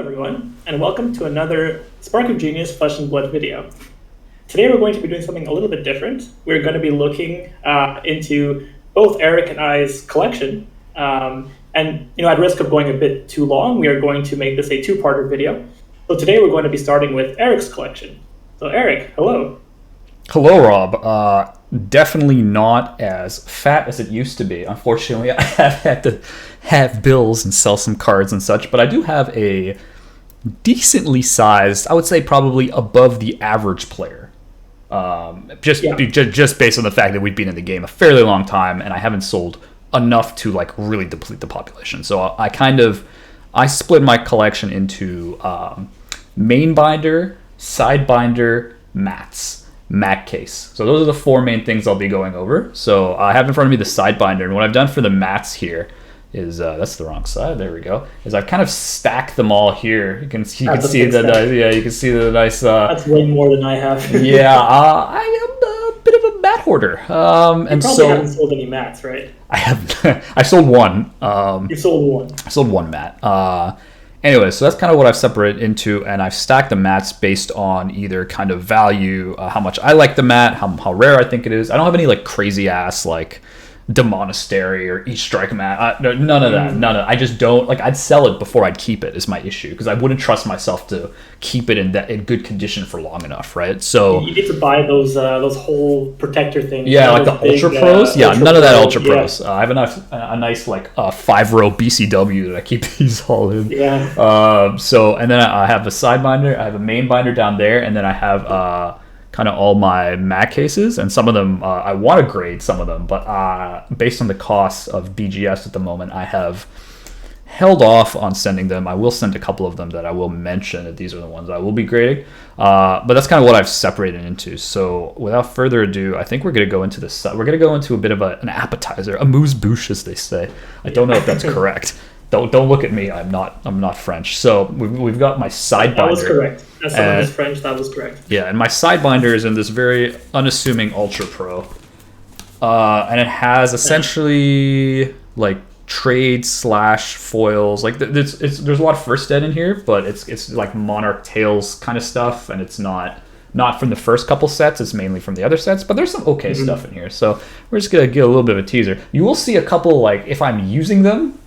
everyone, and welcome to another Spark of Genius Flesh and Blood video. Today we're going to be doing something a little bit different. We're going to be looking into both Eric and I's collection, and at risk of going a bit too long, we are going to make this a two-parter video. So today we're going to be starting with Eric's collection. So Eric, hello. Hello, Rob. Definitely not as fat as it used to be. Unfortunately, I have had to have bills and sell some cards and such, but I do have a decently sized, I would say probably above the average player. Just based on the fact that we've been in the game a fairly long time and I haven't sold enough to like really deplete the population. So I split my collection into main binder, sidebinder, mat case. So those are the four main things I'll be going over. So I have in front of me the Sidebinder, and what I've done for the mats here is that's the wrong side. There we go. Is I've kind of stacked them all here. You can see the nice. That's way more than I have. Yeah, I am a bit of a mat hoarder. You probably haven't sold any mats, right? I have. I sold one. You sold one. I sold one mat. Anyway, so that's kind of what I've separated into, and I've stacked the mats based on either kind of value, how much I like the mat, how rare I think it is. I don't have any like crazy ass like Demonastery or each strike mat. None of that. I just don't like. I'd sell it before I'd keep it is my issue, because I wouldn't trust myself to keep it in good condition for long enough, right? So you need to buy those whole protector things. Yeah, like the Ultra Pros. None of that Ultra Pros. I have a nice like 5-row BCW that I keep these all in. Yeah. So and then I have a Sidebinder. I have a main binder down there, and then I have kind of all my mat cases, and some of them I want to grade some of them, but based on the cost of BGS at the moment, I have held off on sending them. I will send a couple of them that I will mention that these are the ones I will be grading, but that's kind of what I've separated into. So without further ado, I think we're going to go into this. We're going to go into a bit of an appetizer, a amuse-bouche, as they say. I don't know if that's correct. Don't look at me. I'm not French. So we've got my Sidebinder. That was correct. As someone who's French, that was correct. Yeah, and my Sidebinder is in this very unassuming Ultra Pro, and it has essentially like trade / foils. Like there's a lot of first ed in here, but it's like Monarch Tales kind of stuff, and it's not from the first couple sets. It's mainly from the other sets, but there's some okay stuff in here. So we're just gonna get a little bit of a teaser. You will see a couple like if I'm using them.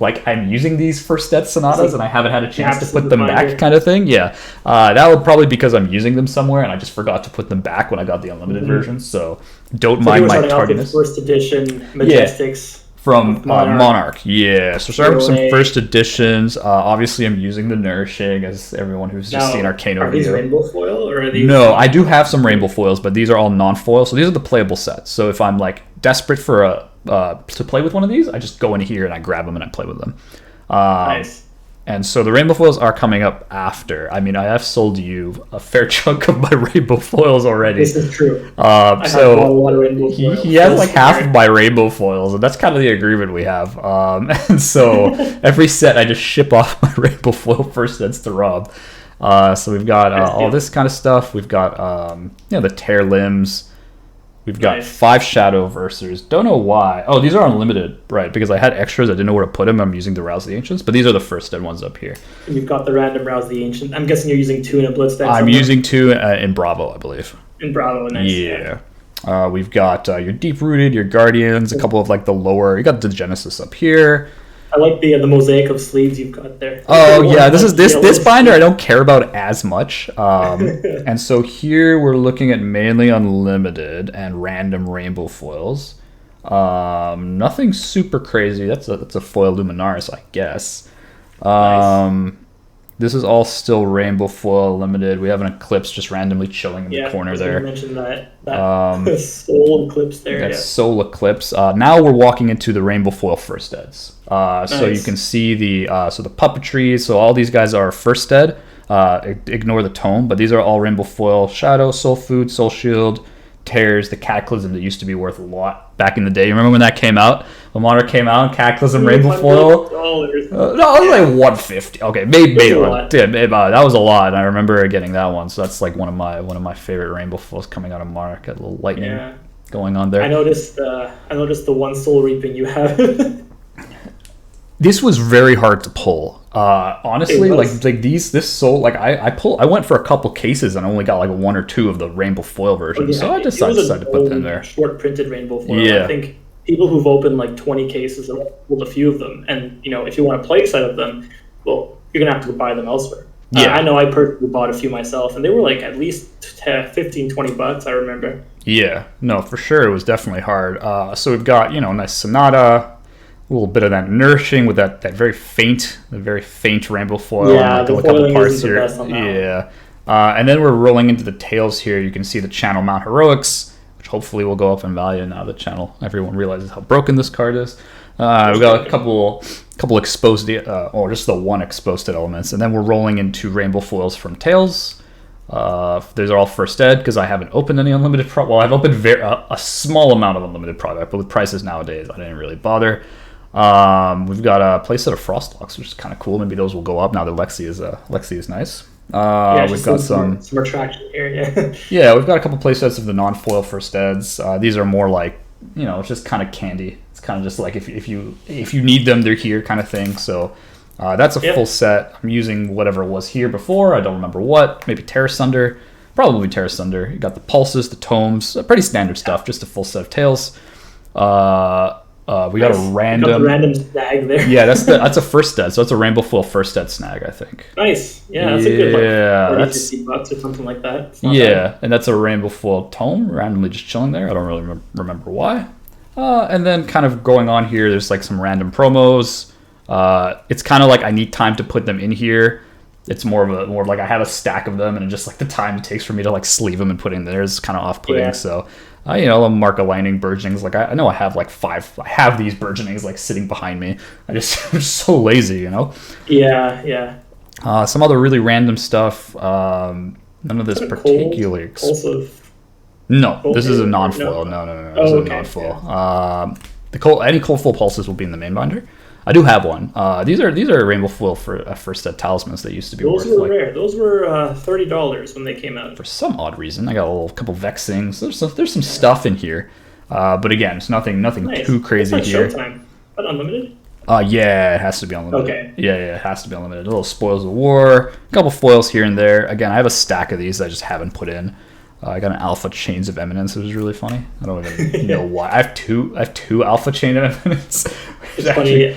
Like I'm using these first ed sonatas and I haven't had a chance to put them back kind of thing. Yeah. That would probably because I'm using them somewhere and I just forgot to put them back when I got the unlimited version. So don't mind my tardiness. First edition Majestics from Monarch. Yeah. So starting with some first editions. Obviously I'm using the Nourishing, as everyone who's just seen Arcano video. Are these rainbow foil or are these? No, I do have some rainbow foils, but these are all non-foil. So these are the playable sets. So if I'm like desperate for to play with one of these, I just go in here and I grab them and I play with them. Nice. And so the rainbow foils are coming up after. I mean, I have sold you a fair chunk of my rainbow foils already. This is true. I so have a lot of rainbow foils. He has like half of my rainbow foils, and that's kind of the agreement we have. And so every set I just ship off my rainbow foil first sets to Rob. So we've got all this kind of stuff. We've got the tear limbs. We've got 5 Shadow Versers. Don't know why. Oh, these are unlimited, right? Because I had extras. I didn't know where to put them. I'm using the Rouse the Ancients. But these are the first dead ones up here. And you've got the random Rouse the Ancient. I'm guessing you're using 2 in a Blitz deck. I'm using 2 in Bravo, I believe. In Bravo, nice. Yeah. We've got your Deep Rooted, your Guardians, a couple of like the lower. You got the Genesis up here. I like the mosaic of sleeves you've got there. Oh yeah, this binder I don't care about as much. And so here we're looking at mainly unlimited and random rainbow foils. Nothing super crazy. That's a foil Luminaris, I guess. Nice. This is all still rainbow foil limited. We have an Eclipse just randomly chilling in the corner there. You mentioned that Soul Eclipse there. That's Soul Eclipse. Now we're walking into the rainbow foil first eds. So you can see the puppetry. So all these guys are first ed. Ignore the tone, but these are all rainbow foil. Shadow, Soul Food, Soul Shield, Tears, the Caclysm that used to be worth a lot back in the day. You remember when that came out? When Monarch came out, Caclysm rainbow foil. No, it was like 150. Okay, maybe that was a lot. And I remember getting that one. So that's like one of my favorite rainbow foils coming out of Monarch. Got a little lightning going on there. I noticed the one Soul Reaping you have. This was very hard to pull. Honestly, I went for a couple cases and only got like one or two of the rainbow foil versions, so I decided to put them in there. Short printed rainbow foil. Yeah. I think people who've opened like 20 cases have pulled a few of them, and if you want a play set of them, well, you're gonna have to go buy them elsewhere. Yeah, I know I personally bought a few myself, and they were like at least 15, 20 bucks. I remember. Yeah, no, for sure, it was definitely hard. So we've got nice Sonata, a little bit of that nourishing with that very faint rainbow foil. Yeah, and the a couple foiling parts isn't the here. best on that Yeah, and then we're rolling into the tails here. You can see the Channel Mount Heroics, which hopefully will go up in value now the channel. Everyone realizes how broken this card is. We've got a couple exposed, or just the one exposed elements, and then we're rolling into rainbow foils from tails. Those are all first ed because I haven't opened any unlimited product. Well, I've opened a small amount of unlimited product, but with prices nowadays, I didn't really bother. We've got a playset of Frostlocks, which is kind of cool. Maybe those will go up now that Lexi is nice. We've got some attraction here. Yeah. Yeah, we've got a couple playsets of the non-foil first eds. These are more like it's just kind of candy. It's kind of just like if you need them, they're here kind of thing. So that's a full set. I'm using whatever it was here before. I don't remember what. Maybe Terra Sunder. Probably Terra Sunder. You got the pulses, the tomes, pretty standard stuff. Just a full set of tails. We got a random. Got the random snag there. Yeah, that's a first ed. So that's a rainbow foil first ed snag, I think. Nice. Yeah, that's a good like 40, $50 or something like that. Yeah, and that's a rainbow foil tome randomly just chilling there. I don't really remember why. And then kind of going on here, there's like some random promos. It's kind of like I need time to put them in here. It's more of like I have a stack of them, and just like the time it takes for me to like sleeve them and put in there is kind of off-putting. Yeah. So, mark aligning burgeonings. Like I know I have like 5. I have these burgeonings like sitting behind me. I'm just so lazy, Yeah. Some other really random stuff. None of this particularly. No, this is a non-foil. No. This is a non-foil. Any cold foil pulses will be in the main binder. I do have one. These are rainbow foil for first set talismans that used to be worth. Those were rare. Those were $30 when they came out. For some odd reason, I got a couple Vex things. There's some stuff in here, but again, it's nothing nice. Too crazy here. Showtime. But unlimited? Yeah, it has to be unlimited. Okay. Yeah, it has to be unlimited. A little Spoils of War, a couple foils here and there. Again, I have a stack of these I just haven't put in. I got an Alpha Chains of Eminence, which is really funny. I don't even know why. I have two Alpha Chain of Eminence. It's funny.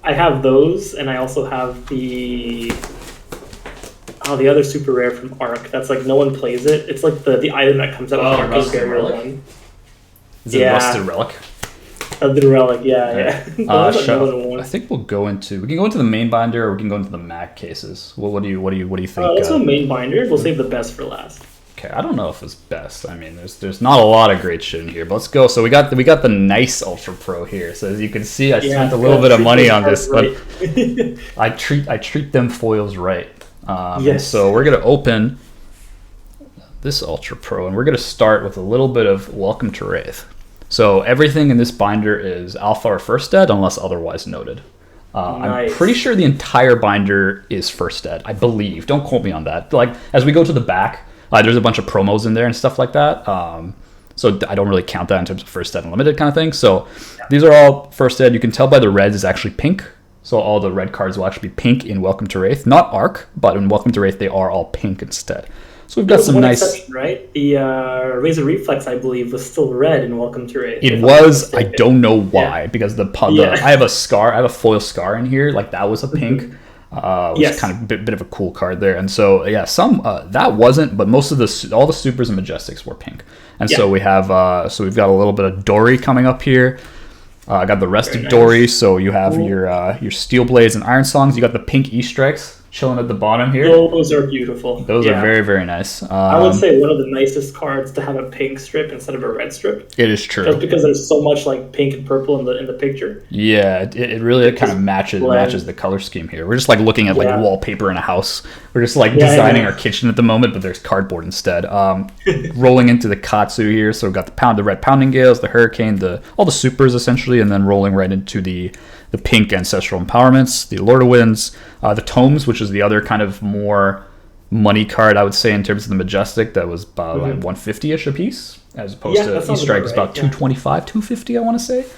I have those, and I also have the other super rare from Arc. That's like no one plays it. It's like the item that comes out with Arc's Burial One. Is it Rusted Relic? The relic, yeah. I think we can go into the main binder, or we can go into the Mac cases. Well, what do you think? Let's go main binder. We'll save the best for last. Okay, I don't know if it's best. I mean, there's not a lot of great shit in here, but let's go. So we got the nice Ultra Pro here. So as you can see, I spent a little bit of money on this, but I treat them foils right. Yes. So we're gonna open this Ultra Pro, and we're gonna start with a little bit of Welcome to Wraith. So everything in this binder is alpha or first ed, unless otherwise noted. Nice. I'm pretty sure the entire binder is first ed. I believe. Don't quote me on that. Like as we go to the back. There's a bunch of promos in there and stuff like that. So I don't really count that in terms of first ed unlimited kind of thing. So these are all first ed. You can tell by the reds is actually pink. So all the red cards will actually be pink in Welcome to Wraith. Not Arc, but in Welcome to Wraith, they are all pink instead. So we've got some nice... exception, right? The Razor Reflex, I believe, was still red in Welcome to Wraith. It was. I don't know why. Because I have a scar. I have a foil scar in here. Like that was a pink. Was kind of a bit of a cool card there, and so some that wasn't, but most of all the supers and majestics were pink, and so we have we've got a little bit of Dory coming up here. I got the rest of Dory, so you have your Steel Blades and Iron Songs. You got the pink E-Strikes chilling at the bottom here. Those are beautiful. Those are very, very nice. I would say one of the nicest cards to have a pink strip instead of a red strip. It is true. Just because there's so much like pink and purple in the picture. Yeah, it really kind of matches the color scheme here. We're just like looking at like wallpaper in a house. We're just like designing our kitchen at the moment, but there's cardboard instead. Rolling into the Katsu here, so we've got the red Pounding Gales, the Hurricane, all the supers essentially, and then rolling right into the pink Ancestral Empowerments, the Lord of Winds, the Tomes, which is the other kind of more money card, I would say, in terms of the Majestic, that was about like 150-ish a piece, as opposed to E-Strike is about 225, 250, I want to say. Is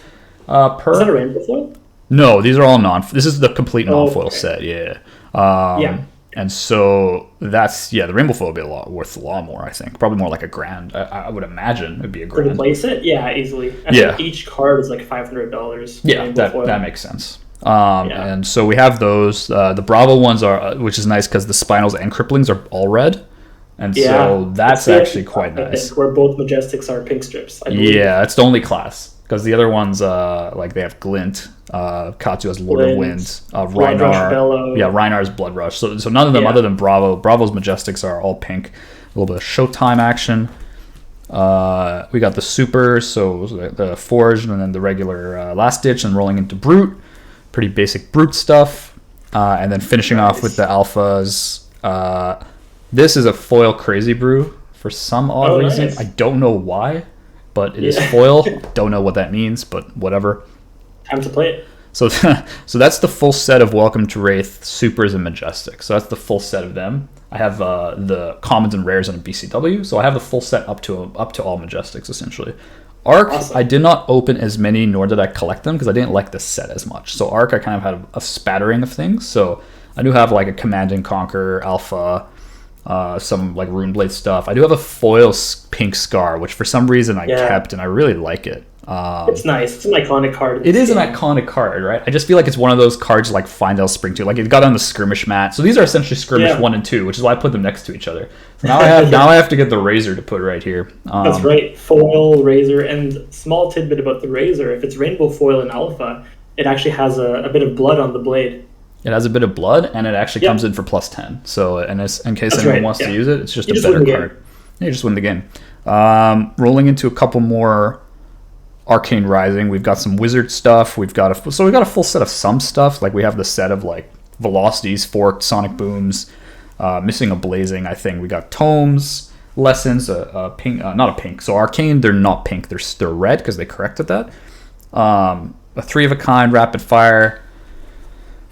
that a rainbow foil? No, these are all non. This is the complete non-foil okay. set. Yeah. Yeah. And so that's the rainbow foil would be worth a lot more. I think probably more like $1,000. I would imagine it'd be For the $1,000. playset, yeah, easily. I think each card is like $500. Yeah, that makes sense. Yeah. And so we have those. The Bravo ones are, which is nice because the Spinals and Cripplings are all red, and so that's actually quite nice. Where both Majestics are pink strips. I believe. Yeah, it's the only class because the other ones, like they have Glint, Katsu has Lord of Wind, Rhinar. Yeah, Rhinar's Blood Rush. So none of them other than Bravo. Bravo's Majestics are all pink. A little bit of Showtime action. We got the Super, so the Forged, and then the regular Last Ditch, and rolling into Brute. Pretty basic Brute stuff. And then finishing off with the Alphas. This is a foil Crazy Brew for some odd reason. Nice. I don't know why, but it is foil. Don't know what that means, but whatever. Time to play it. So that's the full set of Welcome to Wraith Supers and Majestics. So that's the full set of them. I have the commons and rares in a BCW, so I have the full set up to all Majestics essentially. Arc, awesome. I did not open as many, nor did I collect them because I didn't like the set as much. So Arc, I kind of had a spattering of things. So I do have like a Command and Conquer Alpha, some like Runeblade stuff. I do have a foil pink Scar, which for some reason I kept, and I really like it. It's nice. It's an iconic card. It is an iconic card, right? I just feel like it's one of those cards like Findale Spring 2. Like it got on the skirmish mat. So these are essentially skirmish 1 and 2, which is why I put them next to each other. So now I have to get the Razor to put right here. That's right. Foil, Razor, and small tidbit about the Razor. If it's rainbow foil in Alpha, it actually has a bit of blood on the blade. It has a bit of blood, and it actually comes in for +10. So, and in case anyone wants to use it, it's just a better card. You just win the game. Rolling into a couple more Arcane Rising. We've got some wizard stuff. We've got a full set of some stuff. Like we have the set of like Velocities, Forked, Sonic Booms, missing a Blazing. I think we got Tomes, Lessons, pink, not a pink. So Arcane, they're not pink. They're red because they corrected that. A 3 of a kind Rapid Fire.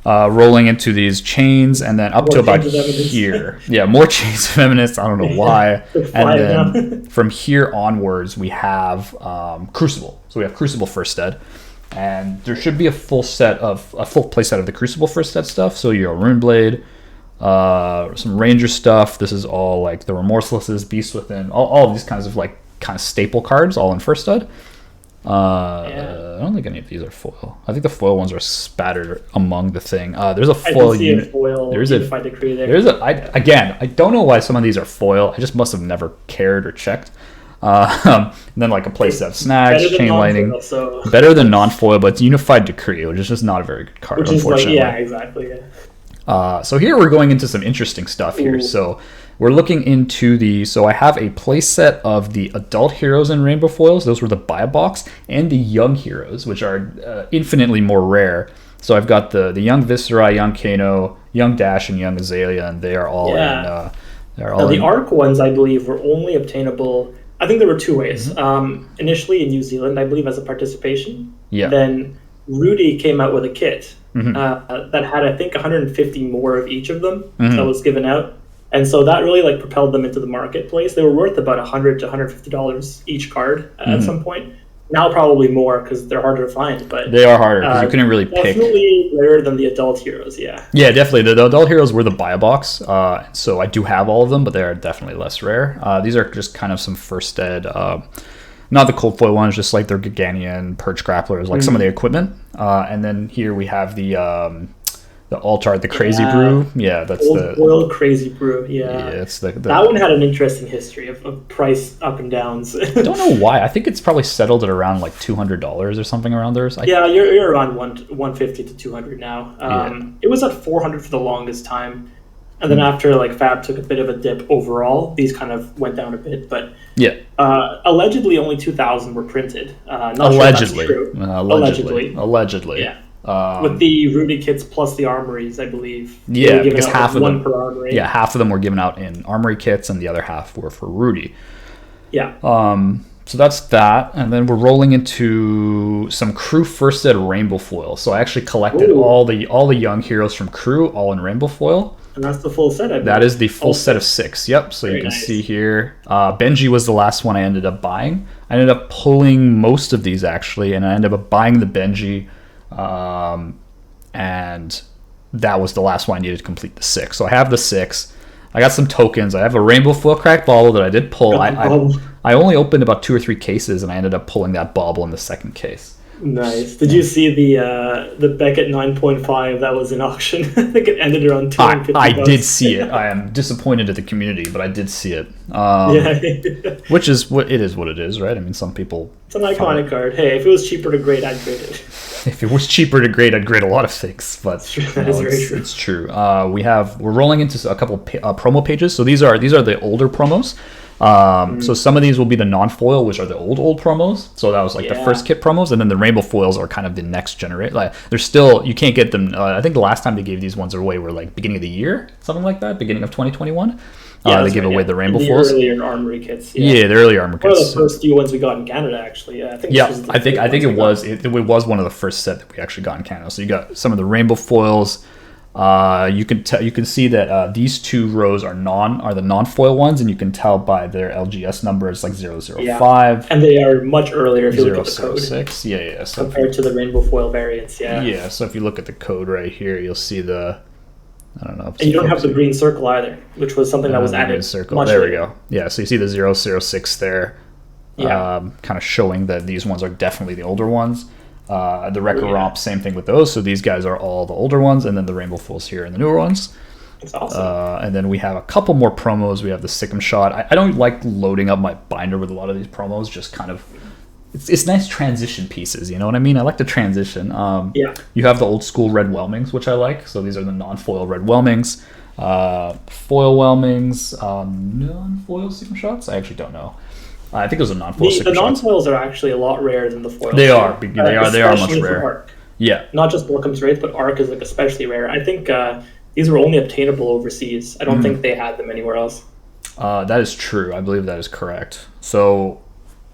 Rolling into these chains, and then up to about here. Yeah, more Chains of Eminence. I don't know why. And then from here onwards, we have Crucible. So we have Crucible First Ed, and there should be a full play set of the Crucible First Ed stuff. So your Runeblade, some Ranger stuff. This is all like the Remorselesses, Beast Within, all of these kinds of staple cards, all in First Ed. I don't think any of these are foil. I think the foil ones are spattered among the thing. There's a foil unit. There's I don't know why some of these are foil. I just must have never cared or checked. And then like a playset Snags, Chain Lightning. Better than non-foil, but it's Unified Decree, which is just not a very good card, unfortunately. Exactly. So here we're going into some interesting stuff here. Ooh. So we're looking into so I have a playset of the adult heroes in rainbow foils. Those were the buy box, and the young heroes, which are infinitely more rare. So I've got the young Viscera, young Kano, young Dash, and young Azalea, and they are all in. The Arc ones, I believe, were only obtainable. I think there were 2 ways. Mm-hmm. Initially in New Zealand, I believe, as a participation. Yeah. Then Rudy came out with a kit. Mm-hmm. That had, I think, 150 more of each of them that was given out. And so that really propelled them into the marketplace. They were worth about $100 to $150 each card at some point. Now probably more because they're harder to find. But they are harder because you couldn't really pick. Definitely rarer than the adult heroes, yeah. Yeah, definitely. The adult heroes were the buy box. So I do have all of them, but they are definitely less rare. These are just kind of some First Ed, not the cold foil ones, just like their Giganian, Perch Grapplers, like some of the equipment. And then here we have the Altar, the Crazy Brew. Yeah, that's the foil Crazy Brew. Yeah, it's that one had an interesting history of price up and downs. I don't know why. I think it's probably settled at around like $200 or something around there. You're around 150 to 200 now. It was at 400 for the longest time, and then after Fab took a bit of a dip overall, these kind of went down a bit. But allegedly only 2,000 were printed. Allegedly. Sure Allegedly. Yeah. With the Rudy kits plus the armories, I believe. Yeah, because half of them, per armory. Yeah, half of them were given out in armory kits, and the other half were for Rudy. Yeah. So that's that, and then we're rolling into some Crew First Ed rainbow foil. So I actually collected all the young heroes from Crew, all in rainbow foil. And that's the full set. That is the full set of 6. Yep. So you can see here, Benji was the last one I ended up buying. I ended up pulling most of these actually, and I ended up buying the Benji. And that was the last one I needed to complete the 6. So I have the 6. I got some tokens. I have a rainbow foil cracked bauble that I did pull. I only opened about 2 or 3 cases, and I ended up pulling that bauble in the second case. Nice. Did you see the Beckett 9.5 that was in auction? I think it ended around 250 I bucks. did see it. I am disappointed at the community, but I did see it. Yeah. Which is what it is, right? I mean, some people... It's an iconic card. Hey, if it was cheaper to grade, I'd grade it. If it was cheaper to grade, I'd grade a lot of things. But it's true. We're rolling into a couple of promo pages. So these are the older promos. So some of these will be the non-foil, which are the old promos. So that was like the first kit promos, and then the rainbow foils are kind of the next generation. Like they're still, you can't get them. I think the last time they gave these ones away were like beginning of the year, something like that, beginning of 2021. They gave away the rainbow foils. The earlier Armory kits. Yeah, the earlier Armory kits. One of the first few ones we got in Canada, actually. I think it was one of the first set that we actually got in Canada. So you got some of the rainbow foils. You can see that these 2 rows are the non-foil ones, and you can tell by their LGS number. It's like 005. And they are much earlier if you look at the code. 006. Yeah. So compared to the rainbow foil variants, Yeah, so if you look at the code right here, you'll see the... I don't know. And you don't have the green circle either, which was something that was added. Circle. There we go. Yeah, so you see the 006 there, kind of showing that these ones are definitely the older ones. The Wrecker Romp, same thing with those. So these guys are all the older ones, and then the Rainbow Fools here and the newer ones. It's awesome. And then we have a couple more promos. We have the Sikkim Shot. I don't like loading up my binder with a lot of these promos, just kind of... It's nice transition pieces, you know what I mean? I like the transition. You have the old school red Whelmings, which I like. So these are the non-foil red Whelmings. Foil Whelmings, non-foil Sikkim Shots? I actually don't know. I think those are non-foil Sikkim Shots. The non-foils are actually a lot rarer than the foils. They are much rarer. Arc. Yeah. Not just Welcome's Wraith, but Arc is like especially rare. I think these were only obtainable overseas. I don't think they had them anywhere else. That is true. I believe that is correct. So...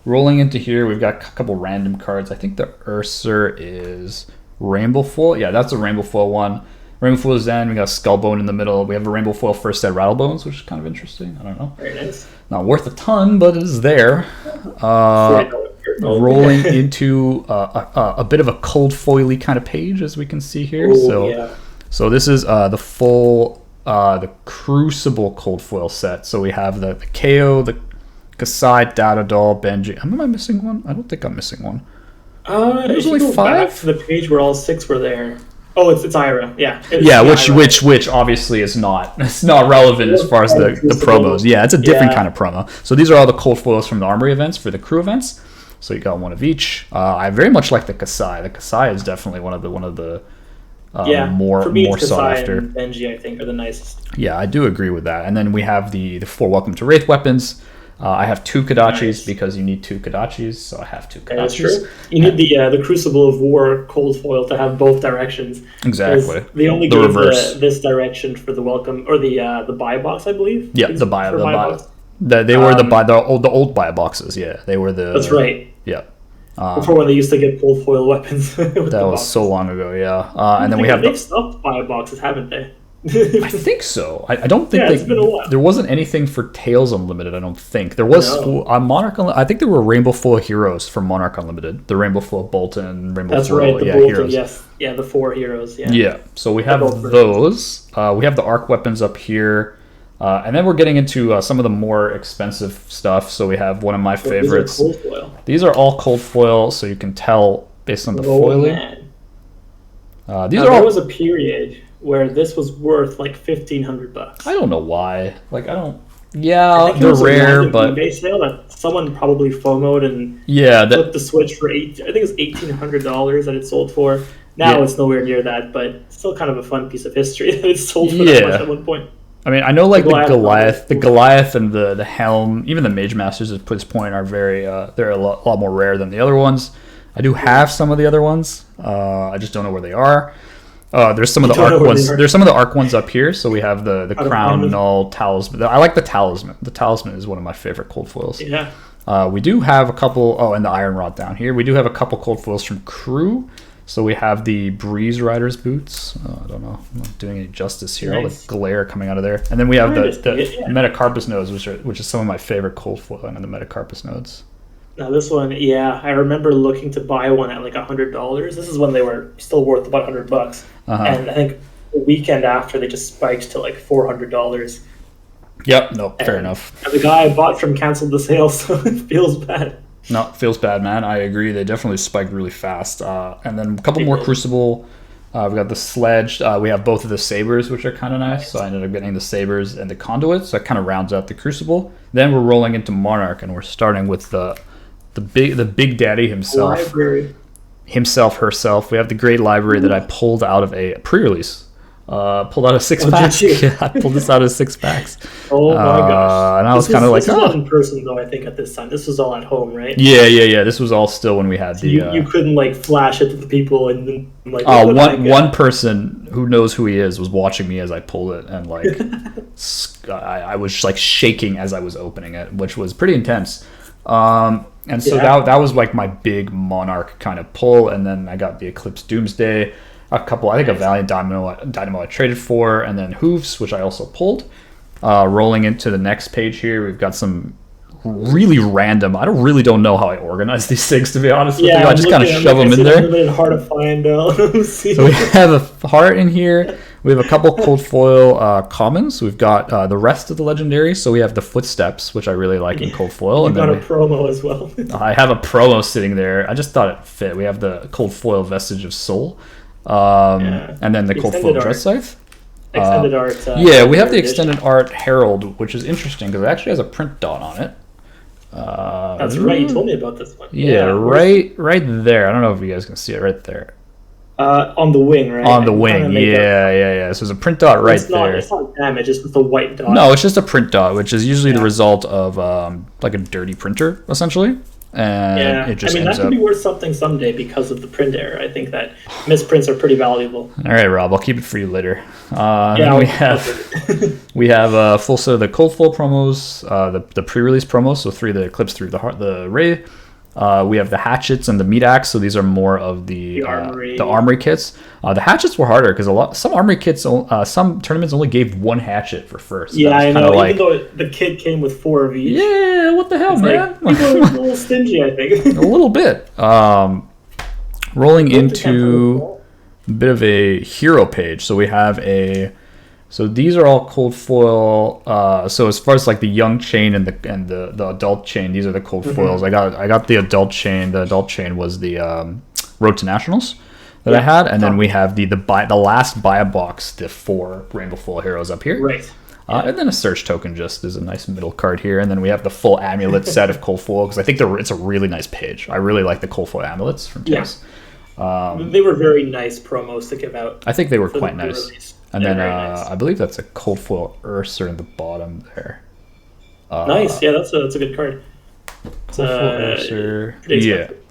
rolling into here, we've got a couple random cards. I think the Urser is Rainbow Foil. Yeah, that's a Rainbow Foil one. Rainbow Foil Zen, we got Skullbone in the middle. We have a Rainbow Foil first set Rattlebones, which is kind of interesting. I don't know. Very nice. Not worth a ton, but it is there. Rolling into a bit of a cold foily kind of page, as we can see here. So this is the full the Crucible cold foil set. So we have the KO, the Kasai, Data Doll, Benji. Am I missing one? I don't think I'm missing one. There's only 5. Back to the page where all 6 were there. Oh, it's Ira. Yeah. Which obviously is not relevant as far as the promos. Yeah, it's a different kind of promo. So these are all the cold foils from the Armory events for the crew events. So you got one of each. I very much like the Kasai. The Kasai is definitely one of the more sought after. And Benji, I think, are the nicest. Yeah, I do agree with that. And then we have the 4 Welcome to Wraith weapons. I have 2 Kodachis because you need 2 Kodachis, so I have 2 Kodachis. That's true. You need the Crucible of War cold foil to have both directions. Exactly. They only gave this direction for the welcome or the buy box, I believe. Yeah, the buy box. They were the old buy boxes. Yeah, they were the. That's right. Yeah. Before when they used to get cold foil weapons. That was so long ago. Yeah. And then we have they've stopped buy boxes, haven't they? I think so. I don't think it's been a while. There wasn't anything for Tales Unlimited. I don't think there was Monarch. I think there were Rainbow Foil heroes from Monarch Unlimited. The Rainbow Foil Bolton, Rainbow That's Foil, right. The Bolton, heroes. Yes, the 4 heroes. Yeah. Yeah. So we have those. We have the Arc weapons up here, and then we're getting into some of the more expensive stuff. So we have one of my favorites. These are cold foil. These are all cold foil, so you can tell based on the foiling. Man. There was a period where this was worth like $1,500. I don't know why. Like I don't. Yeah, they're rare, but eBay sale that someone probably FOMO'd and flipped the switch for I think it was $1,800 that it sold for. Now it's nowhere near that, but still kind of a fun piece of history that it sold for that much at one point. I mean, I know like the Goliath and the Helm, even the Mage Masters at this point are very they're a lot more rare than the other ones. I do have some of the other ones. I just don't know where they are. There's some of the Arc ones. There's some of the Arc ones up here. So we have the Crown, Null, Talisman. I like the Talisman. The Talisman is one of my favorite cold foils. Yeah. We do have a couple. Oh, and the Iron Rod down here. We do have a couple cold foils from Crew. So we have the Breeze Rider's boots. I don't know. I'm not doing any justice here. Nice. All the glare coming out of there. And then we have the Metacarpus nodes, which is some of my favorite cold foiling on the Metacarpus nodes. Now this one, yeah, I remember looking to buy one at like $100. This is when they were still worth about $100, Uh-huh. and I think the weekend after they just spiked to like $400. Yep. No, fair And enough. the guy I bought from canceled the sale, so it feels bad. No, feels bad, man. I agree. They definitely spiked really fast. And then a couple They more did. Crucible. We got the Sledge. We have both of the Sabers, which are kind of nice. So I ended up getting the Sabers and the Conduit. So that kind of rounds out the Crucible. Then we're rolling into Monarch, and we're starting with the big daddy himself, Library. herself. We have the Great Library that I pulled out of a pre-release. Pulled out of six Oh, packs. did you? Yeah, I pulled this out of 6 packs. Oh my gosh. And I was kind of like, this was not oh, in person though, I think at this time. This was all at home, right? yeah. This was all still when we had the. You couldn't like flash it to the people and then like Oh, what would I get? one person who knows who he is was watching me as I pulled it, and like I was like shaking as I was opening it, which was pretty intense. And so Yeah. that was like my big Monarch kind of pull, and then I got the Eclipse Doomsday, a couple, I think a Valiant Dynamo I traded for, and then Hooves, which I also pulled. Rolling into the next page here, we've got some really random. I don't know how I organize these things, to be honest with you. I just kind of shove them in there. Unlimited hard to find out. So we have a heart in here. We have a couple cold foil commons. We've got the rest of the legendary. So we have the Footsteps, which I really like in cold foil. You And got then a promo as well. I have a promo sitting there. I just thought it fit. We have the cold foil Vestige of Soul. Yeah. And then the cold foil Extended Dread art. Scythe. Extended art. Yeah, we have the edition. extended art Herald, which is interesting because it actually has a print dot on it. That's right. You told me about this one. Yeah, right there. I don't know if you guys can see it right there. On the wing, right? On the I'm trying to wing, make yeah. So there's a print dot right it's not, there. It's not damage. It's just a white dot. No, it's just a print dot, which is usually the Yeah. result of like a dirty printer, essentially. And Yeah, it just that ends could up. be worth something someday because of the print error. I think that misprints are pretty valuable. All right, Rob, I'll keep it for you later. Yeah, Then I'll- we have a full set of the cold full promos, the pre-release promos, so 3 the Eclipse, 3 the Ray. We have the hatchets and the meat axe, so these are more of the armory kits. The hatchets were harder because some armory kits, some tournaments only gave 1 hatchet for first. yeah, I know. Like, Even though the kit came with 4 of each. yeah, what the hell, It's man? like, people are a little stingy, I think. A little bit. Rolling into a bit of a hero page. So we have so these are all cold foil. So as far as like the young chain and the adult chain, these are the cold foils. I got the adult chain. The adult chain was the Road to Nationals that I had, and then we have the last buy a box, the 4 Rainbow Foil heroes up here. Right. And then a search token just is a nice middle card here, and then we have the full amulet set of cold foil because I think it's a really nice page. I really like the cold foil amulets from Tales. They were very nice promos to give out. I think they were for quite the nice. release. And They're then very nice. I believe that's a cold foil Ursa in the bottom there. Nice, yeah, that's a good card. It's, Cold foil Ursa. pretty Yeah. expensive.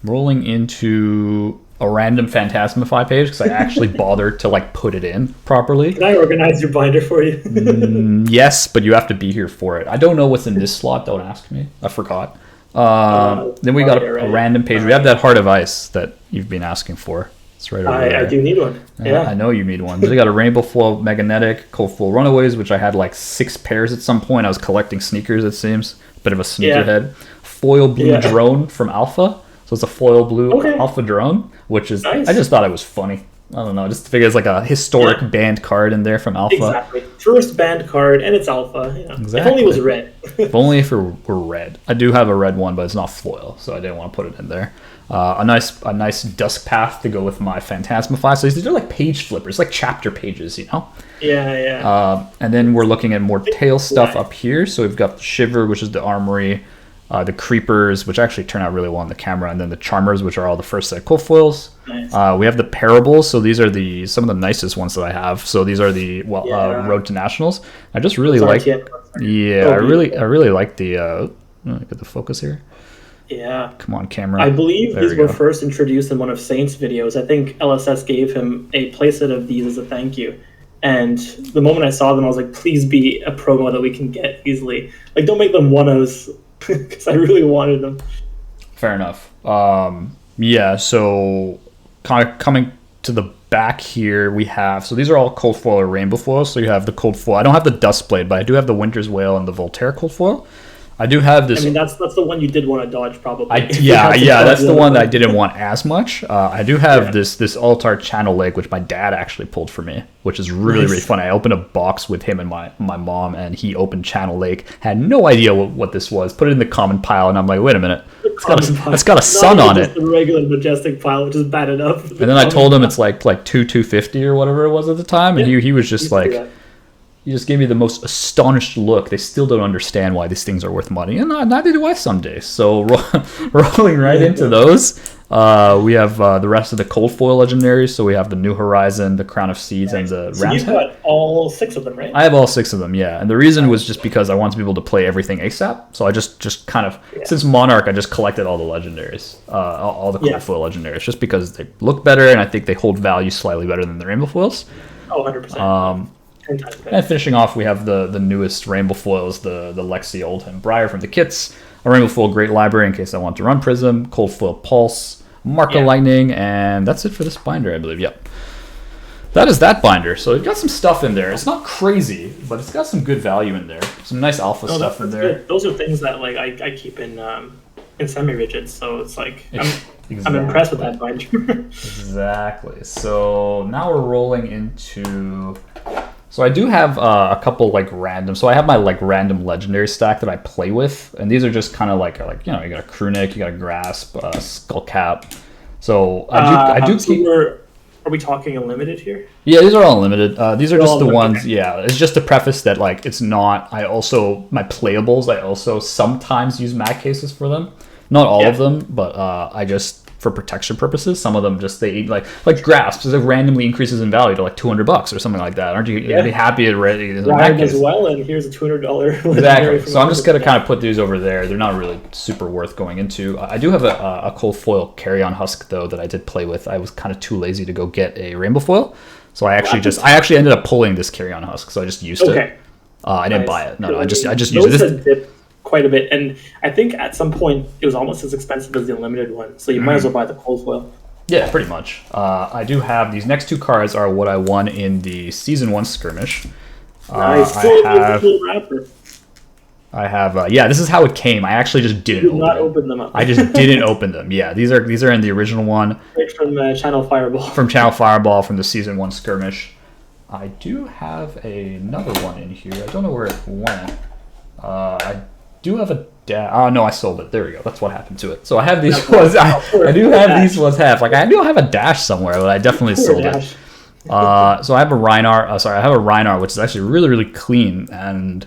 Rolling into a random Phantasmify page because I actually bothered to like put it in properly. Can I organize your binder for you? Yes, but you have to be here for it. I don't know what's in this slot. Don't ask me. I forgot. Then we got a random page. We have that Heart of Ice that you've been asking for. It's right over there. I do need one. Yeah. I know you need one. We got a Rainbow Foil Magnetic, Cold Foil Runaways, which I had like 6 pairs at some point. I was collecting sneakers, it seems. Bit of a sneakerhead. Foil Blue Drone from Alpha. So it's a foil blue Alpha Drone, which is, nice. I just thought it was funny. I don't know, just figure it's like a historic banned card in there from Alpha. Exactly. First banned card, and it's alpha. You know. Exactly. If only it was red. If only if it were red. I do have a red one, but it's not foil, so I didn't want to put it in there. A nice Dusk Path to go with my Phantasmify. So these are like page flippers, like chapter pages, you know? Yeah. And then we're looking at more tail stuff up here. So we've got the Shiver, which is the Armory, the Creepers, which actually turn out really well on the camera, and then the Charmers, which are all the first set of cold foils. Nice. We have the Parables, so these are some of the nicest ones that I have. So these are the Road to Nationals. I just really like. Yeah, I really like the. Get the focus here. Yeah. Come on, camera. I believe There these we were go. first introduced in one of Saint's videos. I think LSS gave him a playset of these as a thank you. And the moment I saw them, I was like, please be a promo that we can get easily. Like, don't make them one-ofs, because I really wanted them. Fair enough. Yeah, so kind of coming to the back here, we have, so these are all cold foil or rainbow foil. So you have the cold foil. I don't have the Dust Blade, but I do have the Winter's Wail and the Voltaire cold foil. I do have this. I mean, that's the one you did want to dodge, probably. That's the one that I didn't want as much. I do have this Altar Channel Lake, which my dad actually pulled for me, which is really fun. I opened a box with him and my mom, and he opened Channel Lake. Had no idea what this was. Put it in the common pile, and I'm like, wait a minute, it's got a sun on it. The regular majestic pile, which is bad enough. And then I told him it's like $250 or whatever it was at the time, and he was just like. He just gave me the most astonished look. They still don't understand why these things are worth money, and neither do I some days. So rolling right into those, we have the rest of the cold foil legendaries. So we have the New Horizon, the Crown of Seeds, and the so Ram's Head. You've got all 6 of them, right? I have all 6 of them, yeah. And the reason was just because I wanted to be able to play everything ASAP. So I just kind of, since Monarch, I just collected all the legendaries, all the cold foil legendaries, just because they look better, and I think they hold value slightly better than the rainbow foils. Oh, 100%. And finishing off, we have the newest rainbow foils, the Lexi Oldham Briar from the kits, a rainbow foil Great Library in case I want to run Prism, cold foil Pulse, Mark of Lightning, and that's it for this binder, I believe. Yep. That is that binder. So it's got some stuff in there. It's not crazy, but it's got some good value in there. Some nice alpha stuff in there. Good. Those are things that like I keep in semi-rigids, so it's like I'm impressed with that binder. Exactly. So now we're rolling into. So I do have a couple like random. So I have my like random legendary stack that I play with, and these are just kind of like you got a Crewnick, you got a Grasp, Skullcap. So I do keep. Are we talking unlimited here? Yeah, these are all unlimited. These are just the ones. Yeah, it's just to preface that like it's not. I also my playables. I also sometimes use mag cases for them. Not all of them, but I just. For protection purposes, some of them just they like grasps. It randomly increases in value to like $200 or something like that. Aren't you? You'd be happy at ready as well. And here's a $200. Exactly. So I'm just gonna kind of put these over there. They're not really super worth going into. I do have a cold foil carry-on husk though that I did play with. I was kind of too lazy to go get a rainbow foil, so I actually ended up pulling this carry-on husk. So I just used it. I didn't buy it. No, I just used it. Quite a bit, and I think at some point it was almost as expensive as the unlimited one, so you might as well buy the cold foil. Yeah, pretty much. I do have these next 2 cards are what I won in the season 1 skirmish. Nice. I have this is how it came. I actually just didn't open them up. I just didn't open them. Yeah, these are in the original one. Right from Channel Fireball. From Channel Fireball from the season 1 skirmish. I do have another one in here. I don't know where it went. I do have a dash. Oh no, I sold it. There we go. That's what happened to it. So I have these ones. I do have these ones half. Like I do have a dash somewhere, but I definitely sold it. So I have a Rhinar. I have a Rhinar, which is actually really clean. And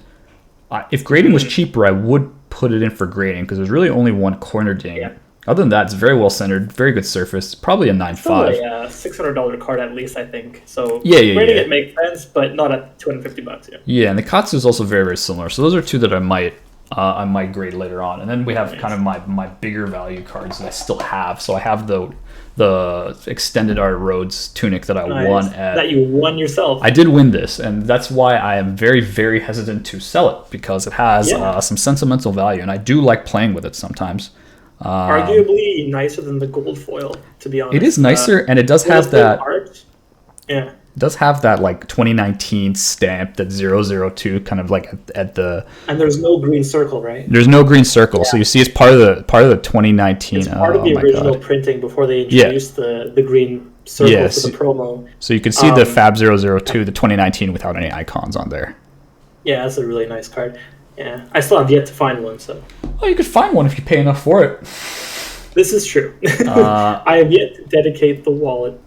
if grading was cheaper, I would put it in for grading because there's really only one corner ding. Yeah. Other than that, it's very well centered, very good surface. Probably a 9.5. Yeah, $600 card at least, I think. So grading it makes sense, but not at $250. Yeah, and the Katsu is also very similar. So those are 2 that I might grade later on. And then we have kind of my bigger value cards that I still have. So I have the extended art Rhodes tunic that I won at. That you won yourself. I did win this, and that's why I am very, very hesitant to sell it because it has some sentimental value, and I do like playing with it sometimes. Arguably nicer than the gold foil, to be honest. It is nicer, and it does have that. Art. Yeah. It does have that like 2019 stamp, that 002 kind of like at the. And there's no green circle, right? There's no green circle, so you see it's part of the 2019. It's part of the original printing before they introduced the green circle for the promo. So you can see the Fab 002, the 2019 without any icons on there. Yeah, that's a really nice card. Yeah, I still have yet to find one, so. Well, you could find one if you pay enough for it. This is true. I have yet to dedicate the wallet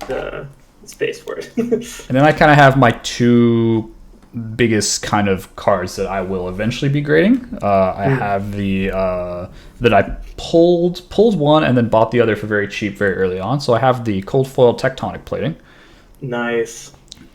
space for it. And then I kind of have my 2 biggest kind of cards that I will eventually be grading. I have the that I pulled one and then bought the other for very cheap very early on. So I have the cold foil tectonic plating. Nice.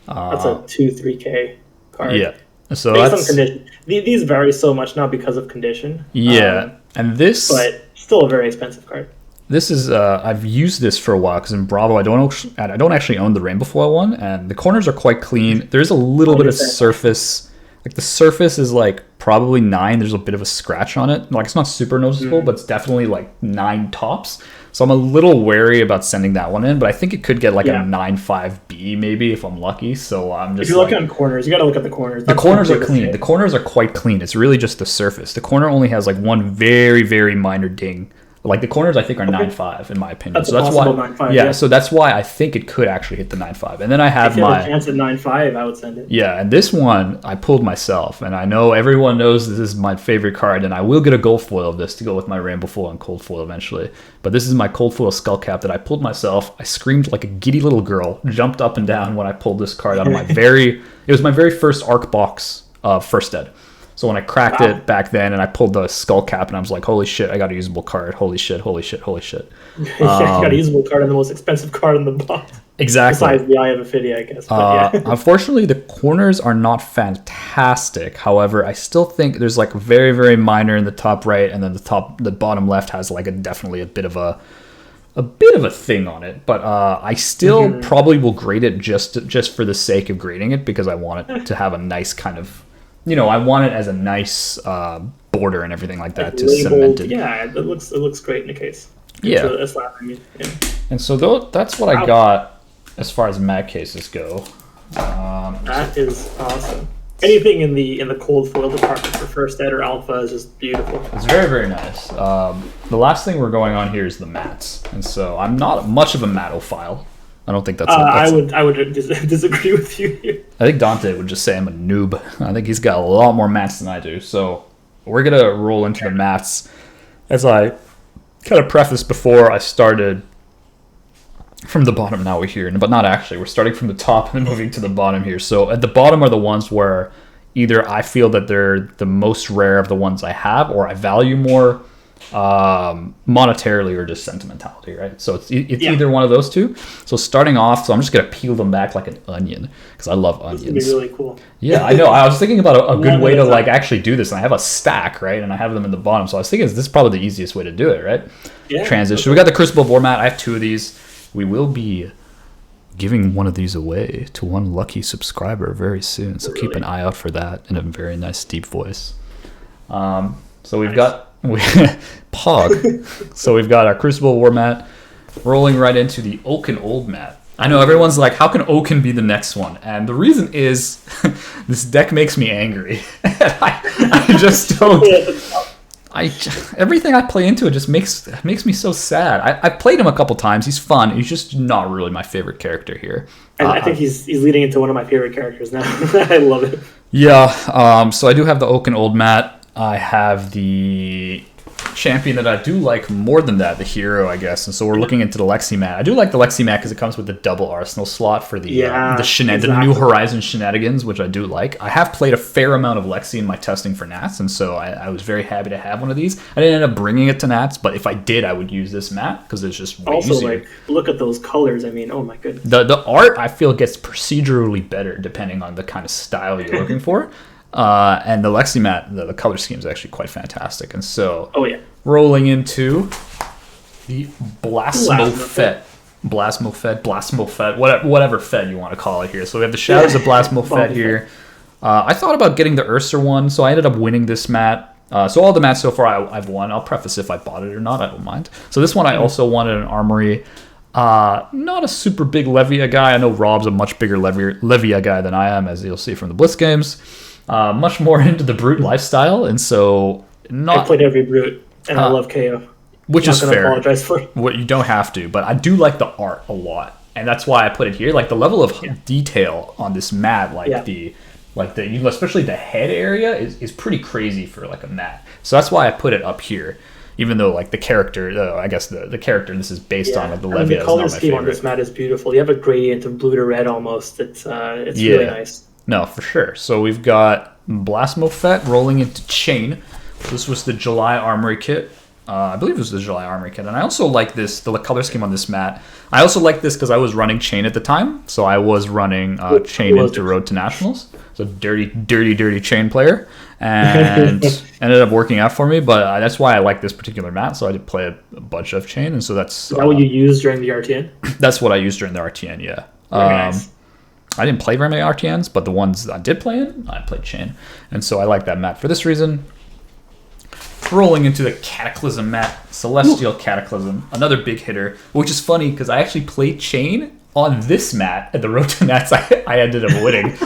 That's a 2-3K card. Yeah. So based on condition. These vary so much now because of condition. Yeah, and this, but still a very expensive card. This is I've used this for a while because in Bravo I don't actually own the rainbow foil one, and the corners are quite clean. There's a little bit of surface Like the surface is like probably 9. There's a bit of a scratch on it. Like it's not super noticeable, but it's definitely like 9 tops. So I'm a little wary about sending that one in, but I think it could get like a 9.5B maybe if I'm lucky. So I'm just. If you're looking on corners, you got to look at the corners. The corners are clean. The corners are quite clean. It's really just the surface. The corner only has like one very, very minor ding. Like the corners, I think are 9.5 in my opinion. That's so that's why. 9.5, yeah, so that's why I think it could actually hit the 9.5. And then I have if you had a chance at 9.5, I would send it. Yeah, and this one I pulled myself, and I know everyone knows this is my favorite card, and I will get a gold foil of this to go with my rainbow foil and cold foil eventually. But this is my cold foil skull cap that I pulled myself. I screamed like a giddy little girl, jumped up and down when I pulled this card out of my it was my very first ARC box of First Ed. So when I cracked it back then and I pulled the skull cap and I was like, holy shit, I got a usable card. Holy shit, holy shit, holy shit. You got a usable card and the most expensive card in the box. Exactly. Besides the Eye of Ophidia, I guess. But unfortunately, the corners are not fantastic. However, I still think there's like very, very minor in the top right, and then the bottom left has like definitely a bit of a thing on it. But I still probably will grade it just for the sake of grading it, because I want it to have a nice kind of, I want it as a nice border and everything like that, to cement it. Yeah, it looks great in the case. Yeah. And so that's what I got as far as mag cases go. That is awesome. Anything in the cold foil department for First Ed or Alpha is just beautiful. It's very, very nice. The last thing we're going on here is the mats, and so I'm not much of a matophile. I don't think that's. I would disagree with you here. I think Dante would just say I'm a noob. I think he's got a lot more mats than I do. So we're gonna roll into the mats. As I kind of prefaced before, I started from the bottom. Now we're here, but not actually. We're starting from the top and then moving to the bottom here. So at the bottom are the ones where either I feel that they're the most rare of the ones I have, or I value more monetarily or just sentimentality, right? So it's either one of those two. So starting off, I'm just gonna peel them back like an onion, because I love onions. It's gonna be really cool. Yeah, I know. I was thinking about a good way to like actually do this, and I have a stack, right? And I have them in the bottom, so I was thinking this is probably the easiest way to do it, right? Yeah. Transition. So we got the Crucible War mat. I have 2 of these. We will be giving one of these away to one lucky subscriber very soon, so keep an eye out for that in a very nice deep voice. So we've got Pog. So we've got our Crucible War mat rolling right into the Ocan Old mat. I know everyone's like, how can Ocan be the next one? And the reason is this deck makes me angry. I just don't. Everything I play into it just makes me so sad. I played him a couple times. He's fun. He's just not really my favorite character here. And I think he's leading into one of my favorite characters now. I love it. Yeah. So I do have the Ocan Old mat. I have the champion that I do like more than that, the hero, I guess. And so we're looking into the Lexi mat. I do like the Lexi mat because it comes with the double arsenal slot for the New Horizon shenanigans, which I do like. I have played a fair amount of Lexi in my testing for Nats, and so I was very happy to have one of these. I didn't end up bringing it to Nats, but if I did, I would use this mat because it's just way also easier. Like, look at those colors. I mean, oh my goodness. The art, I feel, gets procedurally better depending on the kind of style you're looking for. And the Lexi mat, the color scheme is actually quite fantastic. And so, rolling into the Blasmo Fed, whatever Fed you want to call it here. So we have the Shadows of Blasmo Fed here. I thought about getting the Ursa one, so I ended up winning this mat. So all the mats so far I've won. I'll preface if I bought it or not, I don't mind. So this one I also wanted an Armory. Not a super big Levia guy. I know Rob's a much bigger Levia guy than I am, as you'll see from the Blitz games. Much more into the Brute lifestyle, and so I played every Brute, and I love KO. Which is fair. Apologize for what you don't have to, but I do like the art a lot, and that's why I put it here. Like the level of detail on this mat, especially the head area is pretty crazy for like a mat. So that's why I put it up here. Even though like the character, I guess the character this is based on, like the Levia, the color scheme on this mat is beautiful. You have a gradient of blue to red almost. It's really nice. No, for sure. So we've got Blasmo Fett rolling into Chain. This was the July Armory Kit. I believe it was the July Armory Kit. And I also like this, the color scheme on this mat. I also like this because I was running Chain at the time. So I was running Chain into Road to Nationals. So dirty Chain player. And ended up working out for me. But that's why I like this particular mat. So I did play a bunch of Chain. And so that's... Is that what you used during the RTN? That's what I used during the RTN, yeah. Very nice. I didn't play very many RTNs, but the ones that I did play in, I played Chain. And so I like that mat for this reason. Rolling into the Caclysm mat, Celestial Caclysm, another big hitter, which is funny because I actually played Chain on this mat at the Rota mats I ended up winning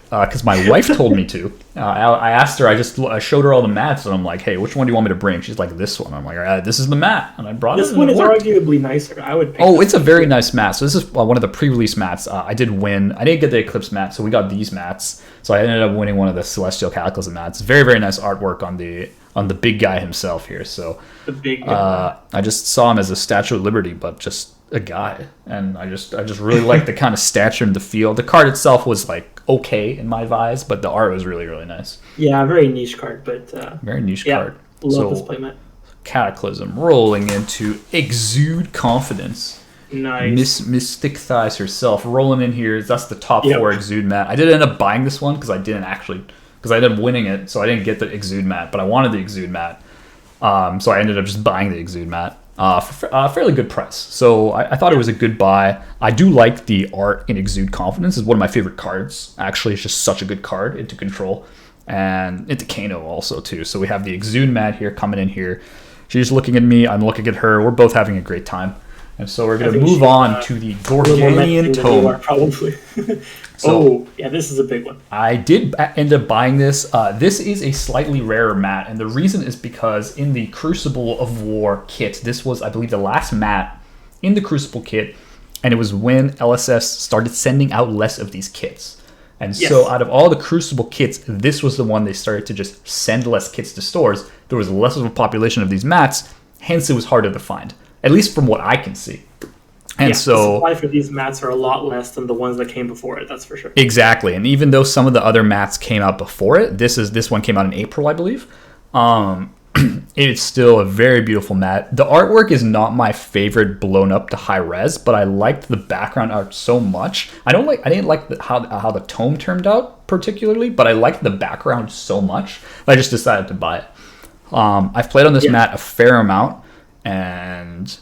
because my wife told me to. I asked her, I showed her all the mats, and I'm like, hey, which one do you want me to bring? She's like, this one. I'm like, all right, this is the mat. And I brought this it. This one is arguably nicer. I would pick it's a very nice mat. So this is one of the pre-release mats. I did win. I didn't get the Eclipse mat, so we got these mats. So I ended up winning one of the Celestial Cataclysm mats. Very, very nice artwork on the big guy himself here. So the big guy. I just saw him as a Statue of Liberty, but just a guy, and I just really like the kind of stature and the feel. The card itself was like okay in my eyes, but the art was really, really nice. Yeah, very niche card, but very niche card. Love this playmat. Cataclysm rolling into Exude Confidence. Nice. Mystic Thighs herself rolling in here. That's the top 4 Exude mat. I did end up buying this one because I ended up winning it, so I didn't get the Exude mat, but I wanted the Exude mat. So I ended up just buying the Exude mat for a fairly good price. So I thought it was a good buy. I do like the art in Exude Confidence. It's one of my favorite cards. Actually, it's just such a good card into Control. And into Kano also, too. So we have the Exude mat here coming in here. She's looking at me. I'm looking at her. We're both having a great time. And so we're going to move on to the Gorganian Tome. Probably. This is a big one. I did end up buying this. This is a slightly rarer mat, and the reason is because in the Crucible of War kit, this was, I believe, the last mat in the Crucible kit, and it was when LSS started sending out less of these kits. And so out of all the Crucible kits, this was the one they started to just send less kits to stores. There was less of a population of these mats, hence it was harder to find, at least from what I can see. And so the supply for these mats are a lot less than the ones that came before it, that's for sure. Exactly. And even though some of the other mats came out before it, this one came out in April, I believe. It's still a very beautiful mat. The artwork is not my favorite blown up to high res, but I liked the background art so much. I didn't like how the tome turned out particularly, but I liked the background so much that I just decided to buy it. I've played on this mat a fair amount, and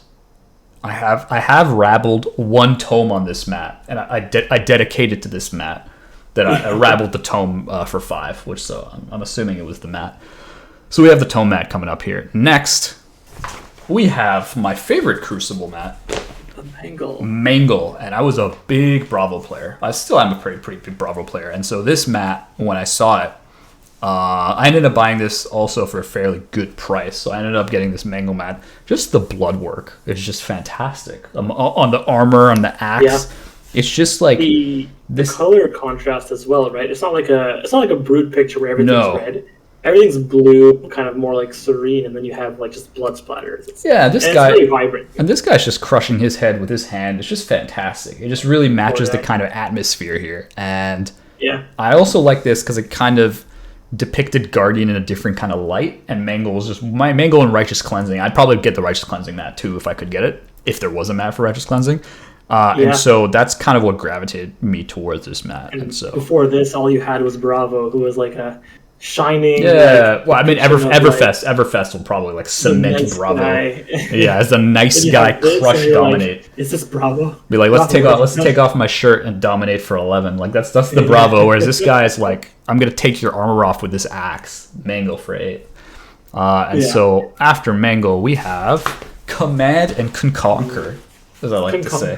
I have rabbled one tome on this mat, and I dedicated to this mat that I rabbled the tome for 5, which so I'm assuming it was the mat. So we have the tome mat coming up here. Next, we have my favorite Crucible mat, the Mangle, and I was a big Bravo player. I still am a pretty big Bravo player, and so this mat, when I saw it, I ended up buying this also for a fairly good price. So I ended up getting this Mangle mat. Just the blood work is just fantastic. On the armor, on the axe, it's just like the color contrast as well, right? It's not like a Brood picture where everything's red. Everything's blue, kind of more like serene, and then you have like just blood splatters. This guy, it's very vibrant. And this guy's just crushing his head with his hand. It's just fantastic. It just really matches the kind of atmosphere here. And I also like this because it kind of depicted Guardian in a different kind of light, and Mangle was just my Mangle and Righteous Cleansing. I'd probably get the Righteous Cleansing mat too if I could get it, if there was a mat for Righteous Cleansing. And so that's kind of what gravitated me towards this mat. And so before this, all you had was Bravo, who was like a shining. Everfest will probably like cement Bravo. As a nice guy, crush, dominate. Like, is this Bravo? Be like, let's take off my shirt and dominate for 11. Like that's the Bravo. Whereas this guy is like, I'm gonna take your armor off with this axe. Mangle for 8. So after Mangle, we have Command and Conquer, as I like to say.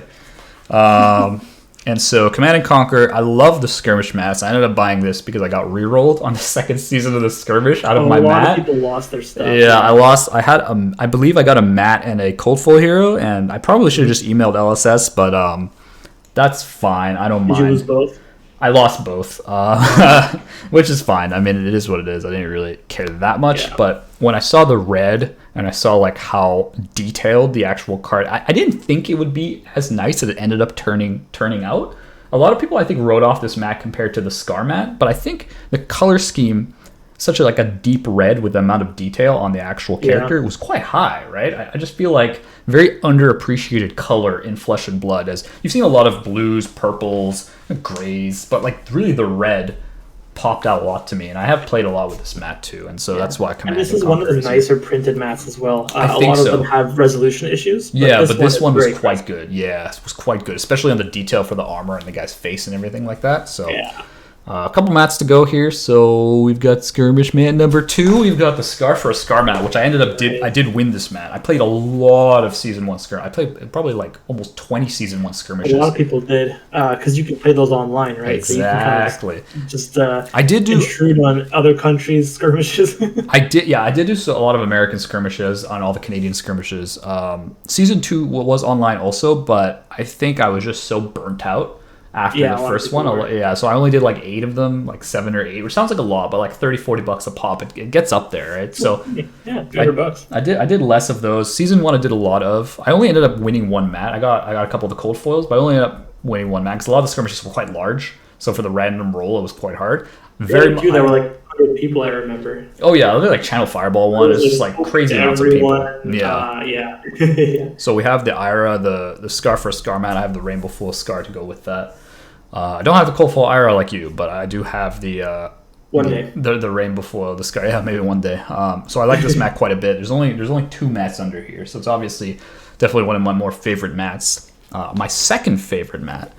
And so Command and Conquer, I love the Skirmish mats. I ended up buying this because I got re-rolled on the second season of the Skirmish out of my mat. A lot of people lost their stuff. I believe I got a mat and a Cold Full Hero, and I probably should have just emailed LSS, but that's fine. I don't mind. Did you lose both? I lost both, which is fine. I mean, it is what it is. I didn't really care that much, but when I saw the red and I saw like how detailed the actual card, I didn't think it would be as nice as it ended up turning out. A lot of people, I think, wrote off this mat compared to the Scar mat, but I think the color scheme, such a deep red with the amount of detail on the actual character, was quite high, right? I just feel like very underappreciated color in Flesh and Blood, as you've seen a lot of blues, purples, grays, but like really the red popped out a lot to me, and I have played a lot with this mat too, and so that's why And this is one of the nicer printed mats as well. A lot of them have resolution issues. But this one was quite good. Yeah, it was quite good, especially on the detail for the armor and the guy's face and everything like that. So. Yeah. A couple mats to go here. So we've got Skirmish Mat number 2. We've got the Scar for a Scar mat, which I did win this mat. I played a lot of Season 1 Skirmish. I played probably like almost 20 Season 1 skirmishes. A lot of people did, because you can play those online, right? Exactly. So you can I did intrude on other countries' skirmishes. I did do a lot of American skirmishes on all the Canadian skirmishes. Season 2 was online also, but I think I was just so burnt out after the first one. So I only did like 8 of them, like 7 or 8, which sounds like a lot, but like $30-$40 a pop, it gets up there, right? So yeah, $200. I did less of those. Season 1 I did a lot of. I only ended up winning 1 mat. I got a couple of the cold foils, but I only ended up winning 1 mat because a lot of the skirmishes were quite large, so for the random roll it was quite hard. There were like 100 people, I remember. Oh yeah, like Channel Fireball one is just like crazy amounts of people. Yeah. So we have the Ira, the Scar for a Scar mat. I have the Rainbow Foil Scar to go with that. I don't have the Cold Foil Ira like you, but I do have the one day the Rainbow Foil, the Scar. Yeah, maybe one day. So I like this mat quite a bit. There's only 2 mats under here, so it's obviously definitely one of my more favorite mats. My second favorite mat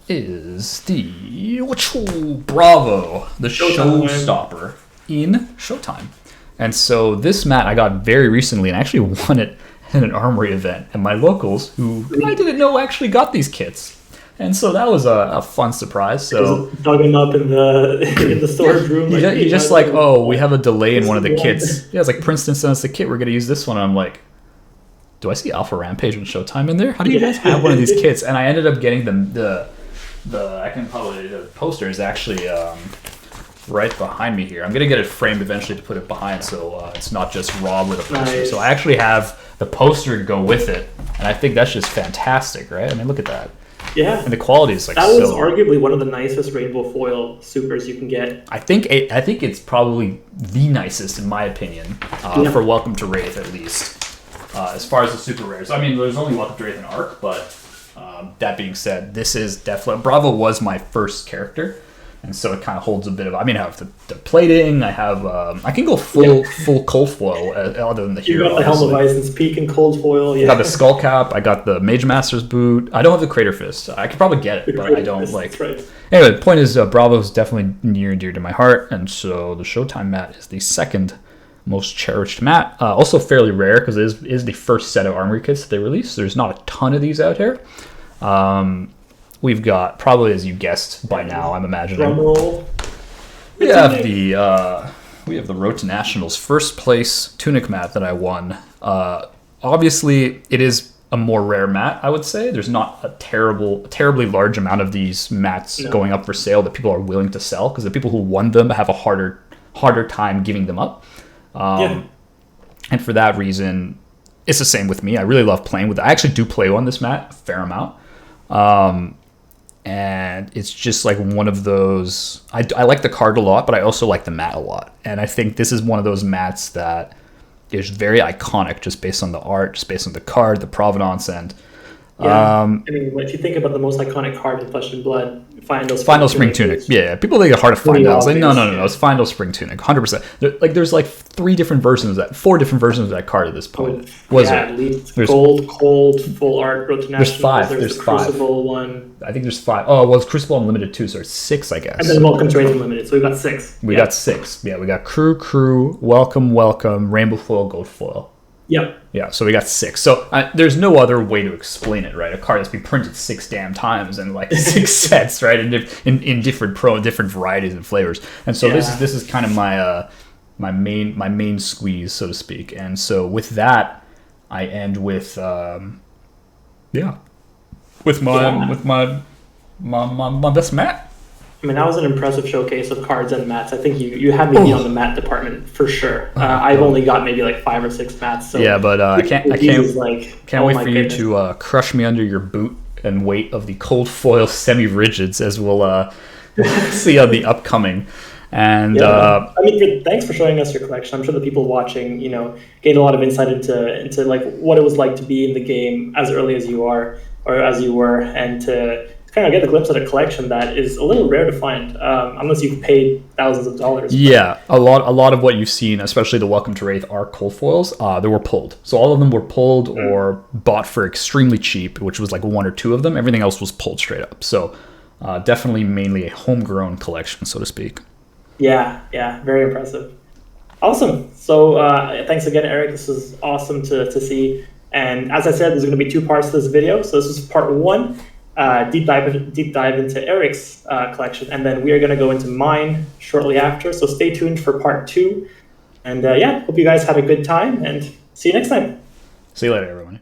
is the Bravo, the Showstopper in Showtime. And so this mat I got very recently, and I actually won it in an Armory event, and my locals, who I didn't know actually got these kits. And so that was a fun surprise. So dug him up in the storage room. He just like, oh, we have a delay in one of the kits. Yeah, it's like Princeton sent us the kit. We're gonna use this one. And I'm like, do I see Alpha Rampage and Showtime in there? How do you guys have one of these kits? And I ended up getting the poster is actually right behind me here. I'm gonna get it framed eventually to put it behind, so it's not just raw with a poster. Nice. So I actually have the poster to go with it, and I think that's just fantastic, right? I mean, look at that. Yeah, and the quality is like that was arguably one of the nicest rainbow foil supers you can get. I think it's probably the nicest in my opinion for Welcome to Wraith, at least as far as the super rares. I mean, there's only Welcome to Wraith and Arc, but that being said, this is definitely Bravo was my first character. And so it kind of holds a bit of. I mean, I have the plating. I have. I can go full cold foil other than the hero. You got the Helm of Ice Peak and cold foil. Yeah. I got the skull cap. I got the Mage Master's boot. I don't have the Crater Fist. I could probably get it, but I don't like. That's right. Anyway, the point is, Bravo is definitely near and dear to my heart, and so the Showtime mat is the second most cherished mat. Also fairly rare because it is the first set of Armory Kits that they released. There's not a ton of these out here. We've got, probably as you guessed by now, I'm imagining. We have the Road to Nationals first place tunic mat that I won. Obviously, it is a more rare mat, I would say. There's not a terribly large amount of these mats going up for sale that people are willing to sell, because the people who won them have a harder time giving them up. And for that reason, it's the same with me. I really love playing with it. I actually do play on this mat a fair amount. And it's just like one of those. I like the card a lot, but I also like the mat a lot. And I think this is one of those mats that is very iconic, just based on the art, just based on the card, the provenance, and I mean, if you think about the most iconic card in Flesh and Blood, Final Spring Tunic. Yeah, people think it's hard to find out. It's like, no. It's Final Spring Tunic, 100%. There's like 4 different versions of that card at this point. There's gold, cold, full art, Road to National. There's 5. There's the Crucible one. I think there's 5. Oh, well, it's Crucible Unlimited too, so it's 6, I guess. And then Welcome to Wraith Unlimited, so we've got 6. We got 6. Yeah, we got Crew, Welcome, Rainbow Foil, Gold Foil. Yep. Yeah, so we got 6. So there's no other way to explain it, right? A card that's been printed 6 damn times in like 6 sets, right? In different varieties and flavors. And so this is kind of my main squeeze, so to speak. And so with that, I end with my best mat. I mean, that was an impressive showcase of cards and mats. I think you had me on the mat department for sure. I've only got maybe like 5 or 6 mats. So yeah, but I can't wait for you to crush me under your boot and weight of the cold foil semi-rigids, as we'll see on the upcoming. And I mean, thanks for showing us your collection. I'm sure the people watching, gained a lot of insight into like what it was like to be in the game as early as you are, or as you were, and to kind of get a glimpse at a collection that is a little rare to find, unless you've paid thousands of dollars. Yeah, a lot of what you've seen, especially the Welcome to Wraith, are cold foils. They were pulled, so all of them were pulled or bought for extremely cheap, which was like one or two of them. Everything else was pulled straight up. So definitely mainly a homegrown collection, so to speak. Yeah, very impressive. Awesome. So thanks again, Eric. This is awesome to see. And as I said, there's going to be two parts to this video. So this is part one, deep dive into Eric's collection, and then we are going to go into mine shortly after. So stay tuned for part two. And hope you guys had a good time, and see you next time. See you later, everyone.